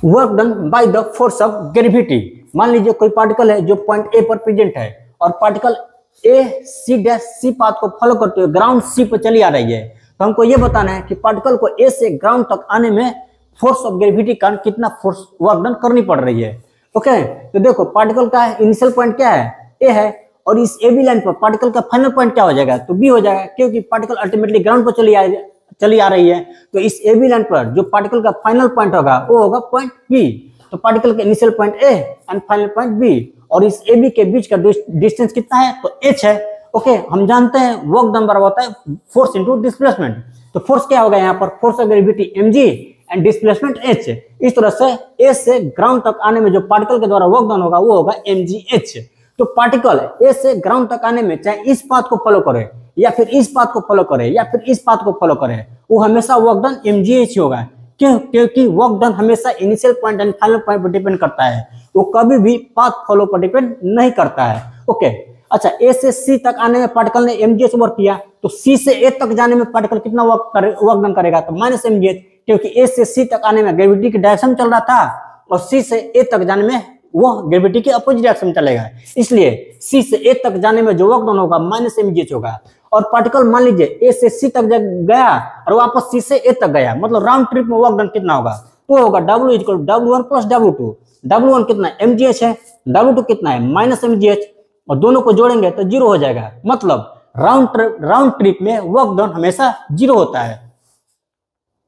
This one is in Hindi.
Work done by the force of gravity. मान लीजिए कोई पार्टिकल है जो पॉइंट ए पर प्रेजेंट है और particle A C dash C path को फॉलो करते हुए ग्राउंड सी पर चली आ रही है, तो हमको ये बताना है कि पार्टिकल को ए से ग्राउंड तक आने में फोर्स ऑफ ग्रेविटी का कितना फोर्स वर्क डन करनी पड़ रही है। ओके, तो देखो पार्टिकल का इनिशियल पॉइंट क्या है, ए है, और इस ए बी लाइन पर पार्टिकल का फाइनल पॉइंट क्या हो जाएगा, तो बी हो जाएगा, क्योंकि पार्टिकल अल्टीमेटली ग्राउंड पर चली आ रही है। तो इस ए बी लाइन पर जो पार्टिकल का फाइनल पॉइंट होगा वो होगा पॉइंट बी। तो पार्टिकल का initial point A and final point B, और इस ए बी के बीच का डिस्टेंस कितना है, तो एच है। ओके, हम जानते हैं वर्क डन बराबर होता है फोर्स इनटू डिस्प्लेसमेंट। तो फोर्स क्या होगा यहाँ पर, force of gravity mg and displacement h। इस तरह से ए से ग्राउंड तक आने में जो पार्टिकल के द्वारा वर्क डन होगा वो होगा mgh। तो पार्टिकल ए से ग्राउंड तक आने में चाहे इस पाथ को फॉलो करे या फिर इस पाथ को फॉलो करे या फिर इस पाथ को फॉलो करे, वो हमेशा वर्क डन mgh होगा। क्यों? क्योंकि वर्क डन हमेशा initial point and final point पर डिपेंड करता है, वो कभी भी पाथ फॉलो पर डिपेंड नहीं करता है। ओके, अच्छा, ए से सी तक आने में पार्टिकल ने mgh वर्क किया, तो सी से ए तक जाने में पार्टिकल कितना वर्क डन करेगा, तो माइनस mgh, क्योंकि ए से सी तक आने में ग्रेविटी की डायरेक्शन चल रहा था और सी से ए तक जाने में वो ग्रेविटी के अपोजिट डायरेक्शन चलेगा, इसलिए सी से ए तक जाने में जो वर्क डन होगा माइनस mgh होगा। और पार्टिकल मान लीजिए ए से सी तक गया और वापस सी से ए तक गया, मतलब राउंड ट्रिप में वर्क डन कितना होगा, तो होगा W equal W1 plus W2। W1 कितना है, mgh है, W2 कितना है, माइनस mgh, और दोनों को जोड़ेंगे तो जीरो हो जाएगा। मतलब राउंड ट्रिप में वर्क डन हमेशा जीरो होता है।